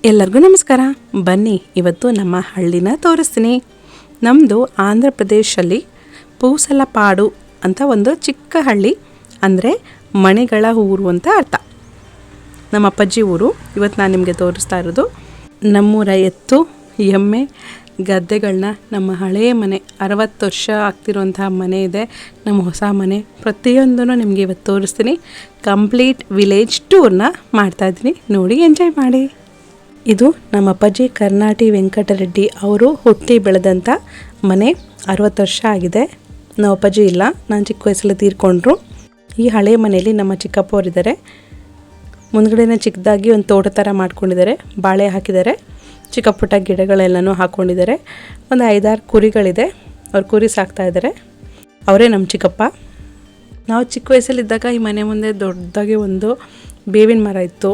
ಎಲ್ಲರಿಗೂ ನಮಸ್ಕಾರ. ಬನ್ನಿ ಇವತ್ತು ನಮ್ಮ ಹಳ್ಳಿನ ತೋರಿಸ್ತೀನಿ. ನಮ್ಮದು ಆಂಧ್ರ ಪ್ರದೇಶಲ್ಲಿ ಪೂಸಲಪಾಡು ಅಂತ ಒಂದು ಚಿಕ್ಕ ಹಳ್ಳಿ, ಅಂದರೆ ಮನೆಗಳ ಊರು ಅಂತ ಅರ್ಥ. ನಮ್ಮ ಅಪ್ಪಾಜಿ ಊರು ಇವತ್ತು ನಾನು ನಿಮಗೆ ತೋರಿಸ್ತಾ ಇರೋದು. ನಮ್ಮೂರ ಎತ್ತು, ಎಮ್ಮೆ, ಗದ್ದೆಗಳನ್ನ, ನಮ್ಮ ಹಳೆಯ ಮನೆ 60 ವರ್ಷ ಆಗ್ತಿರುವಂತಹ ಮನೆ ಇದೆ, ನಮ್ಮ ಹೊಸ ಮನೆ, ಪ್ರತಿಯೊಂದನ್ನು ನಿಮಗೆ ಇವತ್ತು ತೋರಿಸ್ತೀನಿ. ಕಂಪ್ಲೀಟ್ ವಿಲೇಜ್ ಟೂರ್ನ ಮಾಡ್ತಾಯಿದ್ದೀನಿ, ನೋಡಿ ಎಂಜಾಯ್ ಮಾಡಿ. ಇದು ನಮ್ಮ ಅಪ್ಪಾಜಿ ಕರ್ನಾಟಿ ವೆಂಕಟರೆಡ್ಡಿ ಅವರು ಹುಟ್ಟಿ ಬೆಳೆದಂಥ ಮನೆ. 60 ವರ್ಷ ಆಗಿದೆ. ನಮ್ಮ ಅಪ್ಪಾಜಿ ಇಲ್ಲ, ನಾನು ಚಿಕ್ಕ ವಯಸ್ಸಲ್ಲಿ ತೀರ್ಕೊಂಡ್ರು. ಈ ಹಳೆ ಮನೆಯಲ್ಲಿ ನಮ್ಮ ಚಿಕ್ಕಪ್ಪ ಅವರಿದ್ದಾರೆ. ಮುಂದ್ಗಡೆನೇ ಚಿಕ್ಕದಾಗಿ ಒಂದು ತೋಟ ಥರ ಮಾಡ್ಕೊಂಡಿದ್ದಾರೆ, ಬಾಳೆ ಹಾಕಿದ್ದಾರೆ, ಚಿಕ್ಕ ಪುಟ್ಟ ಗಿಡಗಳೆಲ್ಲನೂ ಹಾಕ್ಕೊಂಡಿದ್ದಾರೆ. ಒಂದು 5-6 ಕುರಿಗಳಿದೆ, ಅವ್ರು ಕುರಿ ಸಾಕ್ತಾ ಇದ್ದಾರೆ. ಅವರೇ ನಮ್ಮ ಚಿಕ್ಕಪ್ಪ. ನಾವು ಚಿಕ್ಕ ವಯಸ್ಸಲ್ಲಿದ್ದಾಗ ಈ ಮನೆ ಮುಂದೆ ದೊಡ್ಡದಾಗಿ ಒಂದು ಬೇವಿನ ಮರ ಇತ್ತು,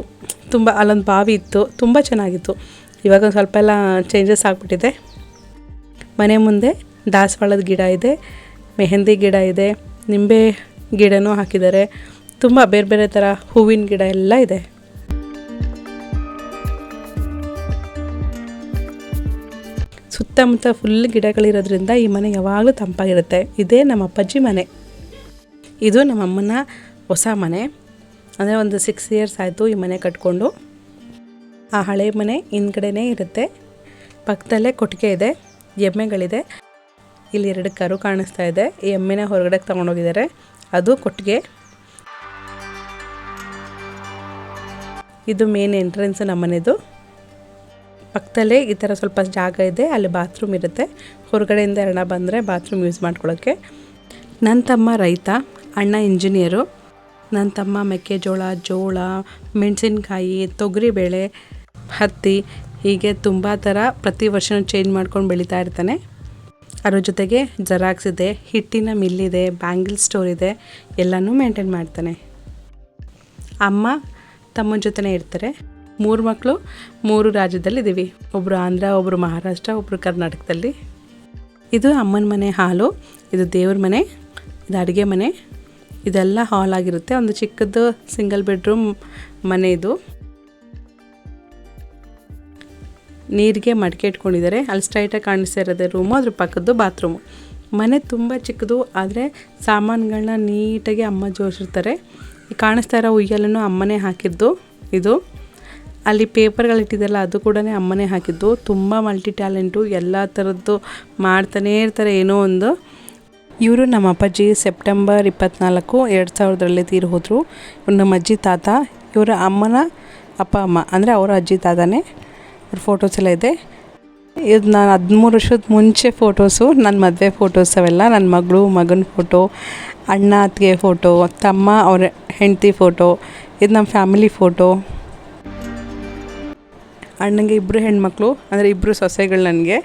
ತುಂಬ ಅಲ್ಲೊಂದು ಬಾವಿ ಇತ್ತು, ತುಂಬ ಚೆನ್ನಾಗಿತ್ತು. ಇವಾಗ ಒಂದು ಸ್ವಲ್ಪ ಎಲ್ಲ ಚೇಂಜಸ್ ಆಗಿಬಿಟ್ಟಿದೆ. ಮನೆ ಮುಂದೆ ದಾಸವಾಳದ ಗಿಡ ಇದೆ, ಮೆಹಂದಿ ಗಿಡ ಇದೆ, ನಿಂಬೆ ಗಿಡನೂ ಹಾಕಿದ್ದಾರೆ, ತುಂಬ ಬೇರೆ ಬೇರೆ ಥರ ಹೂವಿನ ಗಿಡ ಎಲ್ಲ ಇದೆ. ಸುತ್ತಮುತ್ತ ಫುಲ್ ಗಿಡಗಳಿರೋದ್ರಿಂದ ಈ ಮನೆ ಯಾವಾಗಲೂ ತಂಪಾಗಿರುತ್ತೆ. ಇದೇ ನಮ್ಮ ಅಪ್ಪಾಜಿ ಮನೆ. ಇದು ನಮ್ಮ ಅಮ್ಮನ ಹೊಸ ಮನೆ, ಅಂದರೆ ಒಂದು 6 ಇಯರ್ಸ್ ಆಯಿತು ಈ ಮನೆ ಕಟ್ಕೊಂಡು. ಆ ಹಳೆ ಮನೆ ಹಿಂದ್ಗಡೆನೇ ಇರುತ್ತೆ. ಪಕ್ಕದಲ್ಲೇ ಕೊಟ್ಟಿಗೆ ಇದೆ, ಎಮ್ಮೆಗಳಿದೆ. ಇಲ್ಲಿ 2 ಕರು ಕಾಣಿಸ್ತಾ ಇದೆ. ಈ ಎಮ್ಮೆನ ಹೊರಗಡೆ ತೊಗೊಂಡೋಗಿದ್ದಾರೆ, ಅದು ಕೊಟ್ಟಿಗೆ. ಇದು ಮೇನ್ ಎಂಟ್ರೆನ್ಸ್ ನಮ್ಮ ಮನೆದು. ಪಕ್ಕದಲ್ಲೇ ಈ ಥರ ಸ್ವಲ್ಪ ಜಾಗ ಇದೆ, ಅಲ್ಲಿ ಬಾತ್ರೂಮ್ ಇರುತ್ತೆ. ಹೊರಗಡೆಯಿಂದ ಯಾರನ್ನ ಬಂದರೆ ಬಾತ್ರೂಮ್ ಯೂಸ್ ಮಾಡ್ಕೊಳ್ಳೋಕ್ಕೆ. ನನ್ನ ತಮ್ಮ ರೈತ, ಅಣ್ಣ ಇಂಜಿನಿಯರು. ನನ್ನ ತಮ್ಮ ಮೆಕ್ಕೆಜೋಳ, ಜೋಳ, ಮೆಣಸಿನ್ಕಾಯಿ, ತೊಗರಿಬೇಳೆ, ಹತ್ತಿ, ಹೀಗೆ ತುಂಬ ಥರ ಪ್ರತಿ ವರ್ಷವೂ ಚೇಂಜ್ ಮಾಡ್ಕೊಂಡು ಬೆಳೀತಾ ಇರ್ತಾನೆ. ಅದ್ರ ಜೊತೆಗೆ ಜೆರಾಕ್ಸ್ ಇದೆ, ಹಿಟ್ಟಿನ ಮಿಲ್ಲಿದೆ, ಬ್ಯಾಂಗಲ್ ಸ್ಟೋರ್ ಇದೆ, ಎಲ್ಲನೂ ಮೇಂಟೈನ್ ಮಾಡ್ತಾನೆ. ಅಮ್ಮ ತಮ್ಮನ ಜೊತೆನೇ ಇರ್ತಾರೆ. 3 ಮಕ್ಕಳು, 3 ರಾಜ್ಯದಲ್ಲಿದ್ದೀವಿ. ಒಬ್ಬರು ಆಂಧ್ರ, ಒಬ್ಬರು ಮಹಾರಾಷ್ಟ್ರ, ಒಬ್ಬರು ಕರ್ನಾಟಕದಲ್ಲಿ. ಇದು ಅಮ್ಮನ ಮನೆ ಹಾಲು, ಇದು ದೇವ್ರ ಮನೆ, ಇದು ಅಡುಗೆ ಮನೆ, ಇದೆಲ್ಲ ಹಾಲ್ ಆಗಿರುತ್ತೆ. ಒಂದು ಚಿಕ್ಕದು ಸಿಂಗಲ್ ಬೆಡ್ರೂಮ್ ಮನೆ ಇದು. ನೀರಿಗೆ ಮಡಿಕೆ ಇಟ್ಕೊಂಡಿದ್ದಾರೆ. ಅಲ್ಲಿ ಸ್ಟ್ರೈಟಾಗಿ ಕಾಣಿಸ್ತಾ ಇರೋದೇ ರೂಮು, ಅದ್ರ ಪಕ್ಕದ್ದು ಬಾತ್ರೂಮು. ಮನೆ ತುಂಬ ಚಿಕ್ಕದು, ಆದರೆ ಸಾಮಾನುಗಳನ್ನ ನೀಟಾಗಿ ಅಮ್ಮ ಜೋಡಿಸಿರ್ತಾರೆ. ಕಾಣಿಸ್ತಾ ಇರೋ ಉಯ್ಯಲನ್ನು ಅಮ್ಮನೇ ಹಾಕಿದ್ದು ಇದು. ಅಲ್ಲಿ ಪೇಪರ್ಗಳಿಟ್ಟಿದ್ದಲ್ಲ, ಅದು ಕೂಡ ಅಮ್ಮನೇ ಹಾಕಿದ್ದು. ತುಂಬ ಮಲ್ಟಿ ಟ್ಯಾಲೆಂಟು, ಎಲ್ಲ ಥರದ್ದು ಮಾಡ್ತಾನೇ ಇರ್ತಾರೆ ಏನೋ ಒಂದು. ಇವರು ನಮ್ಮ ಅಪ್ಪಾಜಿ ಸೆಪ್ಟೆಂಬರ್ 24, 2000ರಲ್ಲಿ ತೀರಿ ಹೋದರು. ಇವ್ರು ನಮ್ಮ ಅಜ್ಜಿ ತಾತ, ಇವರ ಅಮ್ಮನ ಅಪ್ಪ ಅಮ್ಮ, ಅಂದರೆ ಅವರ ಅಜ್ಜಿ ತಾತನೇ. ಅವ್ರ ಫೋಟೋಸ್ ಎಲ್ಲ ಇದೆ. ಇದು ನಾನು 13 ವರ್ಷದ ಮುಂಚೆ ಫೋಟೋಸು, ನನ್ನ ಮದುವೆ ಫೋಟೋಸ್ ಅವೆಲ್ಲ. ನನ್ನ ಮಗಳು ಮಗನ ಫೋಟೋ, ಅಣ್ಣ ಅತ್ತಿಗೆ ಫೋಟೋ, ತಮ್ಮ ಅವ್ರ ಹೆಂಡತಿ ಫೋಟೋ, ಇದು ನಮ್ಮ ಫ್ಯಾಮಿಲಿ ಫೋಟೋ. ಅಣ್ಣಂಗೆ 2 ಹೆಣ್ಮಕ್ಳು, ಅಂದರೆ 2 ಸೊಸೆಗಳು ನನಗೆ.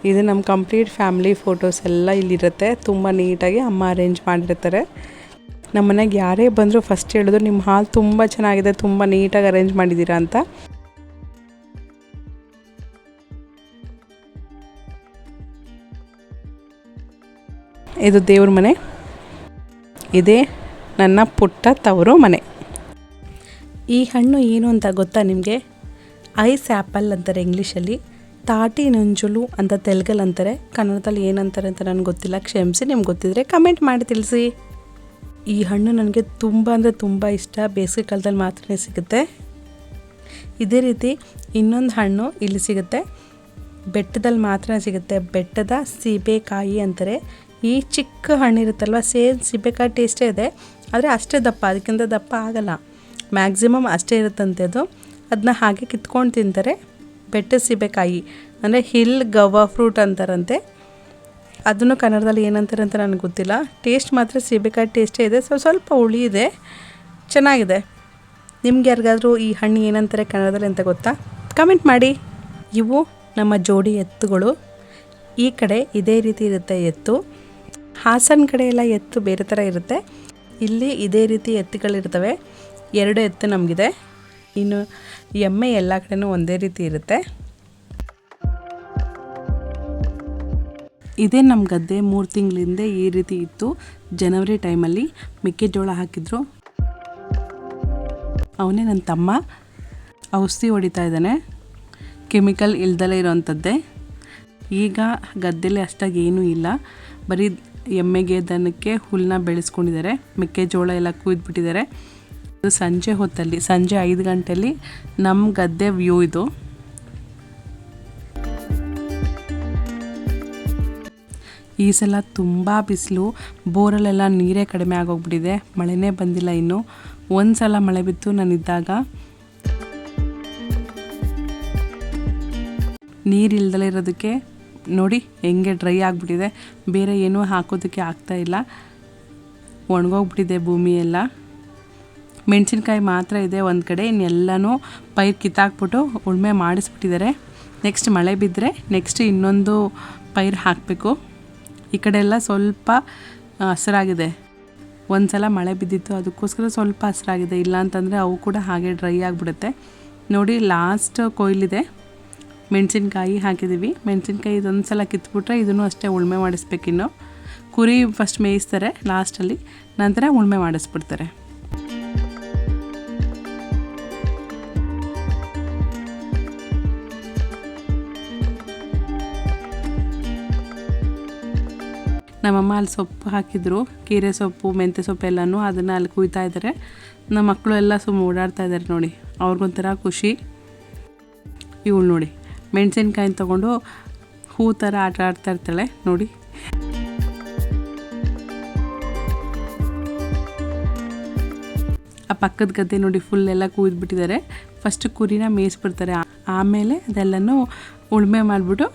ಇದು ನಮ್ಮ ಕಂಪ್ಲೀಟ್ ಫ್ಯಾಮಿಲಿ ಫೋಟೋಸ್ ಎಲ್ಲ ಇಲ್ಲಿರುತ್ತೆ. ತುಂಬ ನೀಟಾಗಿ ಅಮ್ಮ ಅರೇಂಜ್ ಮಾಡಿರ್ತಾರೆ. ನಮ್ಮ ಮನೆಗೆ ಯಾರೇ ಬಂದರೂ ಫಸ್ಟ್ ಹೇಳಿದ್ರು, ನಿಮ್ಮ ಹಾಲ್ ತುಂಬ ಚೆನ್ನಾಗಿದೆ, ತುಂಬ ನೀಟಾಗಿ ಅರೇಂಜ್ ಮಾಡಿದ್ದೀರಾ ಅಂತ. ಇದು ದೇವ್ರ ಮನೆ. ಇದೇ ನನ್ನ ಪುಟ್ಟ ತವರು ಮನೆ. ಈ ಹಣ್ಣು ಏನು ಅಂತ ಗೊತ್ತಾ ನಿಮಗೆ? ಐಸ್ ಆ್ಯಪಲ್ ಅಂತಾರೆ ಇಂಗ್ಲೀಷಲ್ಲಿ, ತಾಟಿ ನಂಜುಲು ಅಂತ ತೆಲುಗಲ್ಲಿ ಅಂತಾರೆ. ಕನ್ನಡದಲ್ಲಿ ಏನಂತಾರೆ ಅಂತ ನನಗೆ ಗೊತ್ತಿಲ್ಲ, ಕ್ಷಮಿಸಿ. ನಿಮ್ಗೆ ಗೊತ್ತಿದ್ರೆ ಕಮೆಂಟ್ ಮಾಡಿ ತಿಳಿಸಿ. ಈ ಹಣ್ಣು ನನಗೆ ತುಂಬ ಅಂದರೆ ತುಂಬ ಇಷ್ಟ. ಬೇಸಿಗೆ ಕಾಲದಲ್ಲಿ ಮಾತ್ರ ಸಿಗುತ್ತೆ. ಇದೇ ರೀತಿ ಇನ್ನೊಂದು ಹಣ್ಣು ಇಲ್ಲಿ ಸಿಗುತ್ತೆ, ಬೆಟ್ಟದಲ್ಲಿ ಮಾತ್ರ ಸಿಗುತ್ತೆ. ಬೆಟ್ಟದ ಸೀಬೆಕಾಯಿ ಅಂತಾರೆ. ಈ ಚಿಕ್ಕ ಹಣ್ಣು ಇರುತ್ತಲ್ವ, ಸೇಮ್ ಸೀಬೆಕಾಯಿ ಟೇಸ್ಟೇ ಇದೆ, ಆದರೆ ಅಷ್ಟೇ ದಪ್ಪ, ಅದಕ್ಕಿಂತ ದಪ್ಪ ಆಗಲ್ಲ. ಮ್ಯಾಕ್ಸಿಮಮ್ ಅಷ್ಟೇ ಇರುತ್ತಂತೆ ಅದು. ಅದನ್ನ ಹಾಗೆ ಕಿತ್ಕೊಂಡು ತಿಂತಾರೆ. ಬೆಟ್ಟದ ಸೀಬೆಕಾಯಿ ಅಂದರೆ ಹಿಲ್ ಗವಾ ಫ್ರೂಟ್ ಅಂತಾರಂತೆ. ಅದನ್ನು ಕನ್ನಡದಲ್ಲಿ ಏನಂತಾರೆ ಅಂತ ನನಗೆ ಗೊತ್ತಿಲ್ಲ. ಟೇಸ್ಟ್ ಮಾತ್ರ ಸೀಬೆಕಾಯಿ ಟೇಸ್ಟೇ ಇದೆ, ಸ್ವಲ್ಪ ಹುಳಿ ಇದೆ, ಚೆನ್ನಾಗಿದೆ. ನಿಮ್ಗೆ ಯಾರಿಗಾದರೂ ಈ ಹಣ್ಣು ಏನಂತಾರೆ ಕನ್ನಡದಲ್ಲಿ ಅಂತ ಗೊತ್ತಾ? ಕಮೆಂಟ್ ಮಾಡಿ. ಇವು ನಮ್ಮ ಜೋಡಿ ಎತ್ತುಗಳು. ಈ ಕಡೆ ಇದೇ ರೀತಿ ಇರುತ್ತೆ ಎತ್ತು. ಹಾಸನ ಕಡೆ ಎಲ್ಲ ಎತ್ತು ಬೇರೆ ಥರ ಇರುತ್ತೆ, ಇಲ್ಲಿ ಇದೇ ರೀತಿ ಎತ್ತುಗಳಿರ್ತವೆ. 2 ಎತ್ತು ನಮಗಿದೆ. ಇನ್ನು ಎಮ್ಮೆ ಎಲ್ಲ ಕಡೆನೂ ಒಂದೇ ರೀತಿ ಇರುತ್ತೆ. ಇದೇ ನಮ್ಮ ಗದ್ದೆ. 3 ತಿಂಗಳಿಂದ ಈ ರೀತಿ ಇತ್ತು. ಜನವರಿ ಟೈಮಲ್ಲಿ ಮೆಕ್ಕೆಜೋಳ ಹಾಕಿದ್ರು. ಅವನೇ ನನ್ನ ತಮ್ಮ. ಔಷಧಿ ಹೊಡಿತಾ ಇದ್ದಾನೆ, ಕೆಮಿಕಲ್ ಇಲ್ದಲೇ ಇರೋವಂಥದ್ದೇ. ಈಗ ಗದ್ದೆಲಿ ಅಷ್ಟಾಗಿ ಏನೂ ಇಲ್ಲ, ಬರೀ ಎಮ್ಮೆಗೆ ದನಕ್ಕೆ ಹುಲ್ಲನ್ನ ಬೆಳೆಸ್ಕೊಂಡಿದ್ದಾರೆ, ಮೆಕ್ಕೆಜೋಳ ಎಲ್ಲ ಕುಯ್ದುಬಿಟ್ಟಿದ್ದಾರೆ. ಇದು ಸಂಜೆ ಹೊತ್ತಲ್ಲಿ, ಸಂಜೆ 5 ಗಂಟೆಯಲ್ಲಿ ನಮ್ಮ ಗದ್ದೆ ವ್ಯೂ ಇದು. ಈ ಸಲ ತುಂಬ ಬಿಸಿಲು, ಬೋರಲ್ಲೆಲ್ಲ ನೀರೇ ಕಡಿಮೆ ಆಗೋಗ್ಬಿಟ್ಟಿದೆ, ಮಳೆನೇ ಬಂದಿಲ್ಲ ಇನ್ನೂ. ಒಂದು ಸಲ ಮಳೆ ಬಿತ್ತು ನಾನಿದ್ದಾಗ. ನೀರು ಇಲ್ದಲೇ ಇರೋದಕ್ಕೆ ನೋಡಿ ಹೆಂಗೆ ಡ್ರೈ ಆಗಿಬಿಟ್ಟಿದೆ, ಬೇರೆ ಏನೂ ಹಾಕೋದಕ್ಕೆ ಆಗ್ತಾಯಿಲ್ಲ, ಒಣಗೋಗ್ಬಿಟ್ಟಿದೆ ಭೂಮಿ ಎಲ್ಲ. ಮೆಣಸಿನ್ಕಾಯಿ ಮಾತ್ರ ಇದೆ ಒಂದು ಕಡೆ, ಇನ್ನೆಲ್ಲನೂ ಪೈರು ಕಿತ್ತಾಕ್ಬಿಟ್ಟು ಉಳುಮೆ ಮಾಡಿಸ್ಬಿಟ್ಟಿದ್ದಾರೆ. ನೆಕ್ಸ್ಟ್ ಮಳೆ ಬಿದ್ದರೆ ನೆಕ್ಸ್ಟ್ ಇನ್ನೊಂದು ಪೈರು ಹಾಕಬೇಕು. ಈ ಕಡೆ ಎಲ್ಲ ಸ್ವಲ್ಪ ಹಸಿರಾಗಿದೆ, ಒಂದು ಸಲ ಮಳೆ ಬಿದ್ದಿತ್ತು ಅದಕ್ಕೋಸ್ಕರ ಸ್ವಲ್ಪ ಹಸಿರಾಗಿದೆ, ಇಲ್ಲ ಅಂತಂದರೆ ಅವು ಕೂಡ ಹಾಗೆ ಡ್ರೈ ಆಗಿಬಿಡುತ್ತೆ. ನೋಡಿ ಲಾಸ್ಟ್ ಕೊಯ್ಲಿದೆ, ಮೆಣಸಿನ್ಕಾಯಿ ಹಾಕಿದ್ದೀವಿ. ಮೆಣಸಿನ್ಕಾಯಿ ಇದೊಂದು ಸಲ ಕಿತ್ಬಿಟ್ರೆ ಇದನ್ನು ಅಷ್ಟೇ ಉಳುಮೆ ಮಾಡಿಸ್ಬೇಕಿನ್ನು. ಕುರಿ ಫಸ್ಟ್ ಮೇಯಿಸ್ತಾರೆ ಲಾಸ್ಟಲ್ಲಿ, ನಂತರ ಉಳುಮೆ ಮಾಡಿಸ್ಬಿಡ್ತಾರೆ. ನಮ್ಮಮ್ಮ ಅಲ್ಲಿ ಸೊಪ್ಪು ಹಾಕಿದ್ರು, ಕೀರೆ ಸೊಪ್ಪು, ಮೆಂತ್ಯ ಸೊಪ್ಪು ಎಲ್ಲನೂ, ಅದನ್ನು ಅಲ್ಲಿ ಕುಯ್ತಾ ಇದ್ದಾರೆ. ನಮ್ಮ ಮಕ್ಕಳು ಎಲ್ಲ ಸುಮ್ಮನೆ ಓಡಾಡ್ತಾ ಇದ್ದಾರೆ ನೋಡಿ, ಅವ್ರಿಗೊಂಥರ ಖುಷಿ. ಇವಳು ನೋಡಿ ಮೆಣಸಿನ್ಕಾಯಿನ ತೊಗೊಂಡು ಹೂ ಥರ ಆಟ ಆಡ್ತಾ ಇರ್ತಾಳೆ ನೋಡಿ. ಆ ಪಕ್ಕದ ಗದ್ದೆ ನೋಡಿ ಫುಲ್ ಎಲ್ಲ ಕುಯ್ದುಬಿಟ್ಟಿದ್ದಾರೆ. ಫಸ್ಟ್ ಕುರಿನ ಮೇಯಿಸ್ಬಿಡ್ತಾರೆ, ಆಮೇಲೆ ಅದೆಲ್ಲನೂ ಉಳುಮೆ ಮಾಡಿಬಿಟ್ಟು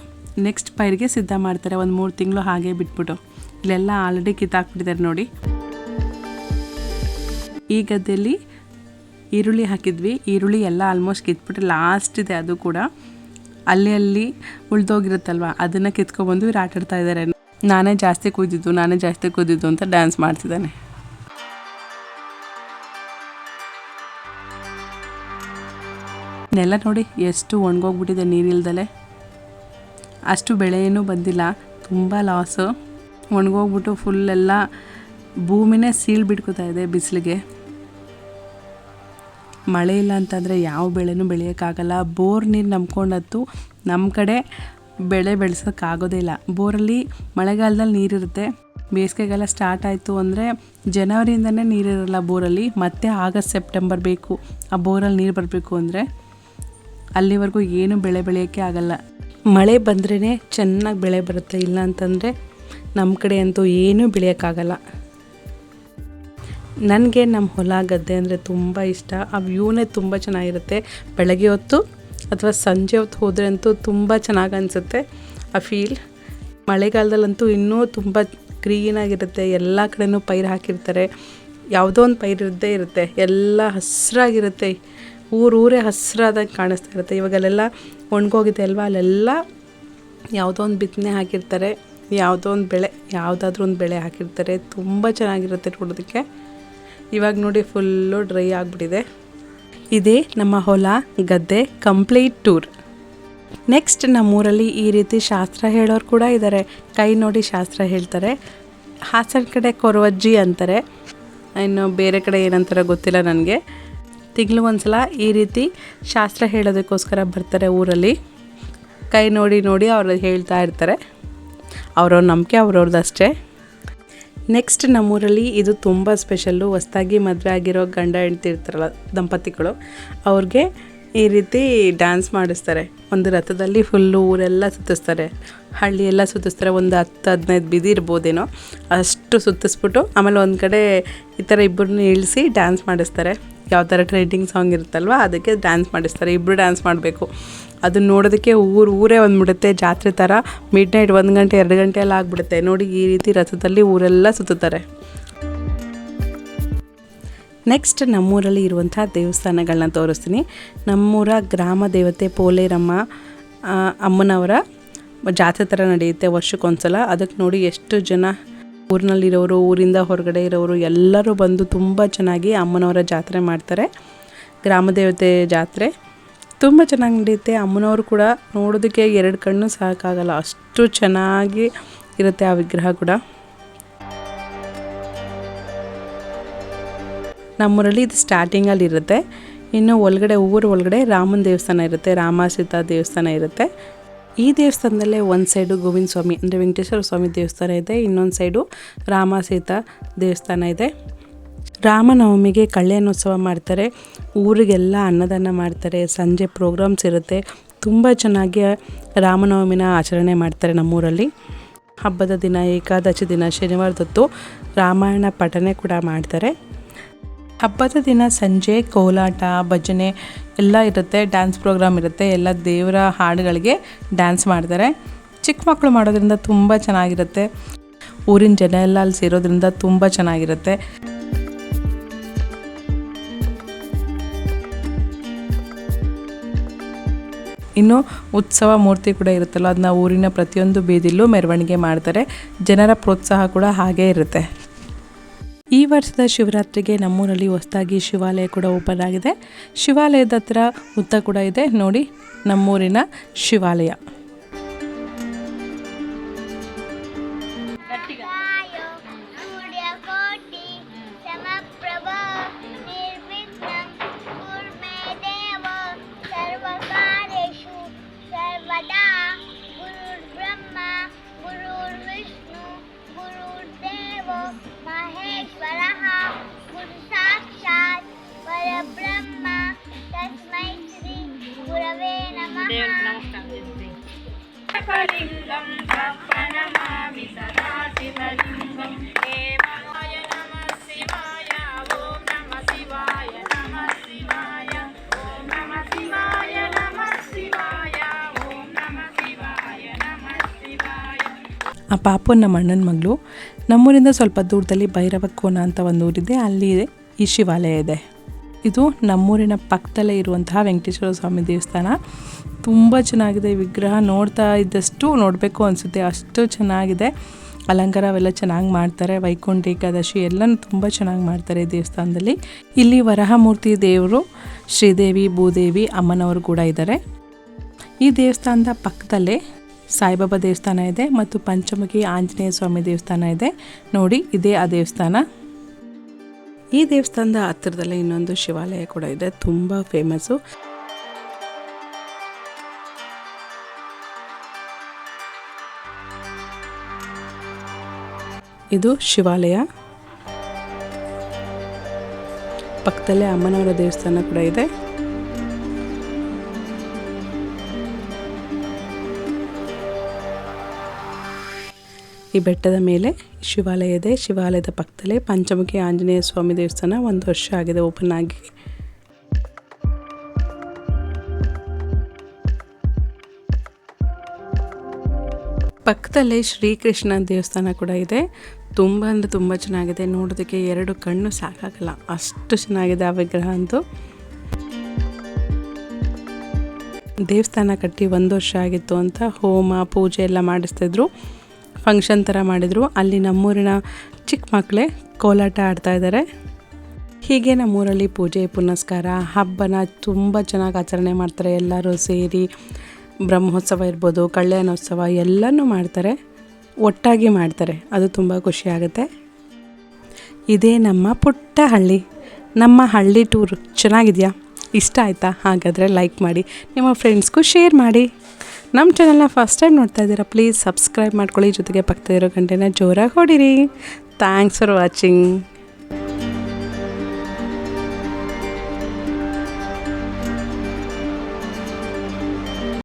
ನೆಕ್ಸ್ಟ್ ಪೈರಿಗೆ ಸಿದ್ಧ ಮಾಡ್ತಾರೆ. ಒಂದು 3 ತಿಂಗಳು ಹಾಗೆ ಬಿಟ್ಬಿಟ್ಟು. ಇಲ್ಲೆಲ್ಲ ಆಲ್ರೆಡಿ ಕಿತ್ತಾಕ್ಬಿಟ್ಟಿದ್ದಾರೆ ನೋಡಿ. ಈ ಗದ್ದೆಯಲ್ಲಿ ಈರುಳ್ಳಿ ಹಾಕಿದ್ವಿ, ಈರುಳ್ಳಿ ಎಲ್ಲ ಆಲ್ಮೋಸ್ಟ್ ಕಿತ್ಬಿಟ್ಟು ಲಾಸ್ಟ್ ಇದೆ, ಅದು ಕೂಡ ಅಲ್ಲಿ ಉಳ್ದೋಗಿರುತ್ತಲ್ವ ಅದನ್ನು ಕಿತ್ಕೊಬಂದು ಇವ್ರು ಆಟಾಡ್ತಾ ಇದ್ದಾರೆ. ನಾನೇ ಜಾಸ್ತಿ ಕುಯ್ದಿದ್ದು ಅಂತ ಡ್ಯಾನ್ಸ್ ಮಾಡ್ತಿದ್ದಾನೆ. ನೆಲ ನೋಡಿ ಎಷ್ಟು ಒಣಗೋಗ್ಬಿಟ್ಟಿದೆ ನೀರಿಲ್ದಲೆ, ಅಷ್ಟು ಬೆಳೆ ಏನೂ ಬಂದಿಲ್ಲ, ತುಂಬ ಲಾಸು. ಒಣಗೋಗ್ಬಿಟ್ಟು ಫುಲ್ಲೆಲ್ಲ ಭೂಮಿನೇ ಸೀಳ್ಬಿಡ್ಕೋತಾ ಇದೆ ಬಿಸಿಲಿಗೆ. ಮಳೆ ಇಲ್ಲ ಅಂತಂದರೆ ಯಾವ ಬೆಳೆನೂ ಬೆಳೆಯೋಕ್ಕಾಗಲ್ಲ. ಬೋರ್ ನೀರು ನಂಬ್ಕೊಂಡಂತೂ ನಮ್ಮ ಕಡೆ ಬೆಳೆ ಬೆಳೆಸೋಕ್ಕಾಗೋದೇ ಇಲ್ಲ. ಬೋರಲ್ಲಿ ಮಳೆಗಾಲದಲ್ಲಿ ನೀರಿರುತ್ತೆ, ಬೇಸಿಗೆಗಾಲ ಸ್ಟಾರ್ಟ್ ಆಯಿತು ಅಂದರೆ ಜನವರಿಯಿಂದನೇ ನೀರಿರಲ್ಲ ಬೋರಲ್ಲಿ. ಮತ್ತೆ ಆಗಸ್ಟ್ ಸೆಪ್ಟೆಂಬರ್ ಬೇಕು ಆ ಬೋರಲ್ಲಿ ನೀರು ಬರಬೇಕು ಅಂದರೆ, ಅಲ್ಲಿವರೆಗೂ ಏನು ಬೆಳೆ ಬೆಳೆಯೋಕ್ಕೆ ಆಗಲ್ಲ. ಮಳೆ ಬಂದ್ರೇ ಚೆನ್ನಾಗಿ ಬೆಳೆ ಬರುತ್ತೆ, ಇಲ್ಲ ಅಂತಂದರೆ ನಮ್ಮ ಕಡೆ ಅಂತೂ ಏನೂ ಬೆಳೆಯೋಕ್ಕಾಗಲ್ಲ. ನನಗೆ ನಮ್ಮ ಹೊಲ ಗದ್ದೆ ಅಂದರೆ ತುಂಬ ಇಷ್ಟ. ಆ ವ್ಯೂನೇ ತುಂಬ ಚೆನ್ನಾಗಿರುತ್ತೆ. ಬೆಳಗ್ಗೆ ಹೊತ್ತು ಅಥವಾ ಸಂಜೆ ಹೊತ್ತು ಹೋದರೆ ಅಂತೂ ತುಂಬ ಚೆನ್ನಾಗಿ ಅನಿಸುತ್ತೆ ಆ ಫೀಲ್. ಮಳೆಗಾಲದಲ್ಲಂತೂ ಇನ್ನೂ ತುಂಬ ಕ್ಲೀನಾಗಿರುತ್ತೆ, ಎಲ್ಲ ಕಡೆನೂ ಪೈರು ಹಾಕಿರ್ತಾರೆ, ಯಾವುದೋ ಒಂದು ಪೈರು ಇದ್ದೇ ಇರುತ್ತೆ, ಎಲ್ಲ ಹಸಿರಾಗಿರುತ್ತೆ, ಊರೇ ಹಸಿರಾದಾಗ ಕಾಣಿಸ್ತಾ ಇರುತ್ತೆ. ಇವಾಗಲೆಲ್ಲ ಒಣಗೋಗಿದೆ ಅಲ್ವಾ, ಅಲ್ಲೆಲ್ಲ ಯಾವುದೋ ಒಂದು ಬಿತ್ತನೆ ಹಾಕಿರ್ತಾರೆ, ಯಾವುದೋ ಒಂದು ಬೆಳೆ, ಯಾವುದಾದ್ರೂ ಒಂದು ಬೆಳೆ ಹಾಕಿರ್ತಾರೆ, ತುಂಬ ಚೆನ್ನಾಗಿರುತ್ತೆ ನೋಡೋದಕ್ಕೆ. ಇವಾಗ ನೋಡಿ ಫುಲ್ಲು ಡ್ರೈ ಆಗಿಬಿಟ್ಟಿದೆ. ಇದೇ ನಮ್ಮ ಹೊಲ ಗದ್ದೆ ಕಂಪ್ಲೀಟ್ ಟೂರ್. ನೆಕ್ಸ್ಟ್ ನಮ್ಮೂರಲ್ಲಿ ಈ ರೀತಿ ಶಾಸ್ತ್ರ ಹೇಳೋರು ಕೂಡ ಇದ್ದಾರೆ. ಕೈ ನೋಡಿ ಶಾಸ್ತ್ರ ಹೇಳ್ತಾರೆ. ಹಾಸನ ಕಡೆ ಕೊರವಜ್ಜಿ ಅಂತಾರೆ, ಇನ್ನು ಬೇರೆ ಕಡೆ ಏನಂತಾರೆ ಗೊತ್ತಿಲ್ಲ ನನಗೆ. ತಿಂಗಳು ಒಂದ್ಸಲ ಈ ರೀತಿ ಶಾಸ್ತ್ರ ಹೇಳೋದಕ್ಕೋಸ್ಕರ ಬರ್ತಾರೆ ಊರಲ್ಲಿ. ಕೈ ನೋಡಿ ಅವ್ರು ಹೇಳ್ತಾ ಇರ್ತಾರೆ. ಅವ್ರವ್ರ ನಂಬಿಕೆ ಅವ್ರವ್ರದ್ದಷ್ಟೇ. ನೆಕ್ಸ್ಟ್ ನಮ್ಮೂರಲ್ಲಿ ಇದು ತುಂಬ ಸ್ಪೆಷಲ್ಲು. ಹೊಸ್ದಾಗಿ ಮದುವೆ ಆಗಿರೋ ಗಂಡ ಹೆಂಡ್ತಿ ಇರ್ತಾರಲ್ಲ ದಂಪತಿಗಳು, ಅವ್ರಿಗೆ ಈ ರೀತಿ ಡ್ಯಾನ್ಸ್ ಮಾಡಿಸ್ತಾರೆ. ಒಂದು ರಥದಲ್ಲಿ ಫುಲ್ಲು ಊರೆಲ್ಲ ಸುತ್ತಿಸ್ತಾರೆ, ಹಳ್ಳಿ ಎಲ್ಲ ಸುತ್ತಿಸ್ತಾರೆ. ಒಂದು 10-15 ಬೀದಿ ಇರ್ಬೋದೇನೋ ಅಷ್ಟು ಸುತ್ತಿಸ್ಬಿಟ್ಟು ಆಮೇಲೆ ಒಂದು ಕಡೆ ಈ ಥರ ಇಬ್ಬರನ್ನ ಇಳಿಸಿ ಡ್ಯಾನ್ಸ್ ಮಾಡಿಸ್ತಾರೆ. ಯಾವ ಥರ ಟ್ರೆಂಡಿಂಗ್ ಸಾಂಗ್ ಇರುತ್ತಲ್ವ ಅದಕ್ಕೆ ಡ್ಯಾನ್ಸ್ ಮಾಡಿಸ್ತಾರೆ. ಇಬ್ಬರು ಡ್ಯಾನ್ಸ್ ಮಾಡಬೇಕು. ಅದನ್ನ ನೋಡೋದಕ್ಕೆ ಊರೇ ಬಂದ್ಬಿಡುತ್ತೆ, ಜಾತ್ರೆ ಥರ. ಮಿಡ್ ನೈಟ್ 1 ಗಂಟೆ 2 ಗಂಟೆ ಎಲ್ಲ ಆಗಿಬಿಡುತ್ತೆ ನೋಡಿ. ಈ ರೀತಿ ರಥದಲ್ಲಿ ಊರೆಲ್ಲ ಸುತ್ತುತ್ತಾರೆ. ನೆಕ್ಸ್ಟ್ ನಮ್ಮೂರಲ್ಲಿ ಇರುವಂಥ ದೇವಸ್ಥಾನಗಳನ್ನ ತೋರಿಸ್ತೀನಿ. ನಮ್ಮೂರ ಗ್ರಾಮ ದೇವತೆ ಪೋಲೇರಮ್ಮ ಅಮ್ಮನವರ ಜಾತ್ರೆ ಥರ ನಡೆಯುತ್ತೆ ವರ್ಷಕ್ಕೊಂದ್ಸಲ. ಅದಕ್ಕೆ ನೋಡಿ ಎಷ್ಟು ಜನ ಊರಿನಲ್ಲಿರೋರು, ಊರಿಂದ ಹೊರಗಡೆ ಇರೋರು ಎಲ್ಲರೂ ಬಂದು ತುಂಬ ಚೆನ್ನಾಗಿ ಅಮ್ಮನವರ ಜಾತ್ರೆ ಮಾಡ್ತಾರೆ. ಗ್ರಾಮ ದೇವತೆ ಜಾತ್ರೆ ತುಂಬ ಚೆನ್ನಾಗಿ ನಡೆಯುತ್ತೆ. ಅಮ್ಮನವರು ಕೂಡ ನೋಡೋದಕ್ಕೆ 2 ಕಣ್ಣು ಸಾಕಾಗಲ್ಲ, ಅಷ್ಟು ಚೆನ್ನಾಗಿ ಇರುತ್ತೆ ಆ ವಿಗ್ರಹ ಕೂಡ. ನಮ್ಮೂರಲ್ಲಿ ಇದು ಸ್ಟಾರ್ಟಿಂಗಲ್ಲಿ ಇರುತ್ತೆ. ಇನ್ನು ಊರ ಒಳಗಡೆ ರಾಮನ ದೇವಸ್ಥಾನ ಇರುತ್ತೆ, ರಾಮ ಸೀತಾ ದೇವಸ್ಥಾನ ಇರುತ್ತೆ. ಈ ದೇವಸ್ಥಾನದಲ್ಲೇ ಒಂದು ಸೈಡು ಗೋವಿಂದ ಸ್ವಾಮಿ ಅಂದರೆ ವೆಂಕಟೇಶ್ವರ ಸ್ವಾಮಿ ದೇವಸ್ಥಾನ ಇದೆ, ಇನ್ನೊಂದು ಸೈಡು ರಾಮ ಸೀತಾ ದೇವಸ್ಥಾನ ಇದೆ. ರಾಮನವಮಿಗೆ ಕಲ್ಯಾಣೋತ್ಸವ ಮಾಡ್ತಾರೆ, ಊರಿಗೆಲ್ಲ ಅನ್ನದಾನ ಮಾಡ್ತಾರೆ, ಸಂಜೆ ಪ್ರೋಗ್ರಾಮ್ಸ್ ಇರುತ್ತೆ. ತುಂಬ ಚೆನ್ನಾಗಿ ರಾಮನವಮಿನ ಆಚರಣೆ ಮಾಡ್ತಾರೆ ನಮ್ಮೂರಲ್ಲಿ. ಹಬ್ಬದ ದಿನ, ಏಕಾದಶಿ ದಿನ, ಶನಿವಾರದೊತ್ತು ರಾಮಾಯಣ ಪಠನೆ ಕೂಡ ಮಾಡ್ತಾರೆ. ಹಬ್ಬದ ದಿನ ಸಂಜೆ ಕೋಲಾಟ, ಭಜನೆ ಎಲ್ಲ ಇರುತ್ತೆ, ಡ್ಯಾನ್ಸ್ ಪ್ರೋಗ್ರಾಮ್ ಇರುತ್ತೆ. ಎಲ್ಲ ದೇವರ ಹಾಡುಗಳಿಗೆ ಡ್ಯಾನ್ಸ್ ಮಾಡ್ತಾರೆ. ಚಿಕ್ಕ ಮಕ್ಕಳು ಮಾಡೋದ್ರಿಂದ ತುಂಬ ಚೆನ್ನಾಗಿರುತ್ತೆ. ಊರಿನ ಜನ ಎಲ್ಲ ಅಲ್ಲಿ ಸೇರೋದ್ರಿಂದ ತುಂಬ ಚೆನ್ನಾಗಿರುತ್ತೆ. ಇನ್ನು ಉತ್ಸವ ಮೂರ್ತಿ ಕೂಡ ಇರುತ್ತಲ್ಲ, ಅದನ್ನ ಊರಿನ ಪ್ರತಿಯೊಂದು ಬೀದಿಲೂ ಮೆರವಣಿಗೆ ಮಾಡ್ತಾರೆ. ಜನರ ಪ್ರೋತ್ಸಾಹ ಕೂಡ ಹಾಗೇ ಇರುತ್ತೆ. ಈ ವರ್ಷದ ಶಿವರಾತ್ರಿಗೆ ನಮ್ಮೂರಲ್ಲಿ ಹೊಸದಾಗಿ ಶಿವಾಲಯ ಕೂಡ ಓಪನ್ ಆಗಿದೆ. ಶಿವಾಲಯದ ಹತ್ರ ಹುತ್ತ ಕೂಡ ಇದೆ ನೋಡಿ, ನಮ್ಮೂರಿನ ಶಿವಾಲಯ. ಆ ಪಾಪು ನಮ್ಮ ಅಣ್ಣನ ಮಗಳು. ನಮ್ಮೂರಿಂದ ಸ್ವಲ್ಪ ದೂರದಲ್ಲಿ ಭೈರವಕೋನ ಅಂತ ಒಂದು ಊರಿದೆ, ಅಲ್ಲಿ ಈ ಶಿವಾಲಯ ಇದೆ. ಇದು ನಮ್ಮೂರಿನ ಪಕ್ಕದಲ್ಲೇ ಇರುವಂತಹ ವೆಂಕಟೇಶ್ವರ ಸ್ವಾಮಿ ದೇವಸ್ಥಾನ. ತುಂಬ ಚೆನ್ನಾಗಿದೆ. ವಿಗ್ರಹ ನೋಡ್ತಾ ಇದ್ದಷ್ಟು ನೋಡಬೇಕು ಅನಿಸುತ್ತೆ, ಅಷ್ಟು ಚೆನ್ನಾಗಿದೆ. ಅಲಂಕಾರ ಅವೆಲ್ಲ ಚೆನ್ನಾಗಿ ಮಾಡ್ತಾರೆ. ವೈಕುಂಠ ಏಕಾದಶಿ ಎಲ್ಲನೂ ತುಂಬ ಚೆನ್ನಾಗಿ ಮಾಡ್ತಾರೆ ಈ ದೇವಸ್ಥಾನದಲ್ಲಿ. ಇಲ್ಲಿ ವರಹಮೂರ್ತಿ ದೇವರು, ಶ್ರೀದೇವಿ, ಭೂದೇವಿ, ಅಮ್ಮನವರು ಕೂಡ ಇದ್ದಾರೆ. ಈ ದೇವಸ್ಥಾನದ ಪಕ್ಕದಲ್ಲೇ ಸಾಯಿಬಾಬಾ ದೇವಸ್ಥಾನ ಇದೆ ಮತ್ತು ಪಂಚಮುಖಿ ಆಂಜನೇಯ ಸ್ವಾಮಿ ದೇವಸ್ಥಾನ ಇದೆ ನೋಡಿ, ಇದೇ ಆ ದೇವಸ್ಥಾನ. ಈ ದೇವಸ್ಥಾನದ ಹತ್ತಿರದಲ್ಲೇ ಇನ್ನೊಂದು ಶಿವಾಲಯ ಕೂಡ ಇದೆ, ತುಂಬ ಫೇಮಸ್ಸು. ಇದು ಶಿವಾಲಯ. ಪಕ್ಕದಲ್ಲೇ ಅಮ್ಮನವರ ದೇವಸ್ಥಾನ ಕೂಡ ಇದೆ. ಈ ಬೆಟ್ಟದ ಮೇಲೆ ಶಿವಾಲಯ ಇದೆ. ಶಿವಾಲಯದ ಪಕ್ಕದಲ್ಲೇ ಪಂಚಮುಖಿ ಆಂಜನೇಯ ಸ್ವಾಮಿ ದೇವಸ್ಥಾನ 1 ವರ್ಷ ಆಗಿದೆ ಓಪನ್ ಆಗಿ. ಪಕ್ಕದಲ್ಲೇ ಶ್ರೀಕೃಷ್ಣ ದೇವಸ್ಥಾನ ಕೂಡ ಇದೆ. ತುಂಬ ಅಂದರೆ ತುಂಬ ಚೆನ್ನಾಗಿದೆ. ನೋಡೋದಕ್ಕೆ 2 ಕಣ್ಣು ಸಾಕಾಗಲ್ಲ, ಅಷ್ಟು ಚೆನ್ನಾಗಿದೆ ಆ ವಿಗ್ರಹ ಅಂತೂ. ದೇವಸ್ಥಾನ ಕಟ್ಟಿ 1 ವರ್ಷ ಆಗಿತ್ತು ಅಂತ ಹೋಮ ಪೂಜೆ ಎಲ್ಲ ಮಾಡಿಸ್ತಿದ್ರು, ಫಂಕ್ಷನ್ ಥರ ಮಾಡಿದರು. ಅಲ್ಲಿ ನಮ್ಮೂರಿನ ಚಿಕ್ಕ ಮಕ್ಕಳೇ ಕೋಲಾಟ ಆಡ್ತಾ ಇದ್ದಾರೆ. ಹೀಗೆ ನಮ್ಮೂರಲ್ಲಿ ಪೂಜೆ ಪುನಸ್ಕಾರ ಹಬ್ಬನ ತುಂಬ ಚೆನ್ನಾಗಿ ಆಚರಣೆ ಮಾಡ್ತಾರೆ. ಎಲ್ಲರೂ ಸೇರಿ ಬ್ರಹ್ಮೋತ್ಸವ ಇರ್ಬೋದು, ಕಲ್ಯಾಣೋತ್ಸವ ಎಲ್ಲನೂ ಮಾಡ್ತಾರೆ, ಒಟ್ಟಾಗಿ ಮಾಡ್ತಾರೆ. ಅದು ತುಂಬ ಖುಷಿಯಾಗುತ್ತೆ. ಇದೇ ನಮ್ಮ ಪುಟ್ಟ ಹಳ್ಳಿ. ನಮ್ಮ ಹಳ್ಳಿ ಟೂರ್ ಚೆನ್ನಾಗಿದೆಯಾ? ಇಷ್ಟ ಆಯಿತಾ? ಹಾಗಾದರೆ ಲೈಕ್ ಮಾಡಿ, ನಿಮ್ಮ ಫ್ರೆಂಡ್ಸ್ಗೂ ಶೇರ್ ಮಾಡಿ. ನಮ್ಮ ಚಾನಲ್ನ ಫಸ್ಟ್ ಟೈಮ್ ನೋಡ್ತಾ ಇದ್ದೀರಾ, ಪ್ಲೀಸ್ ಸಬ್ಸ್ಕ್ರೈಬ್ ಮಾಡ್ಕೊಳ್ಳಿ. ಜೊತೆಗೆ ಪಕ್ಕದಲ್ಲಿರೋ ಗಂಟೆನ ಜೋರಾಗಿ ಹೊಡಿರಿ. Thanks for watching.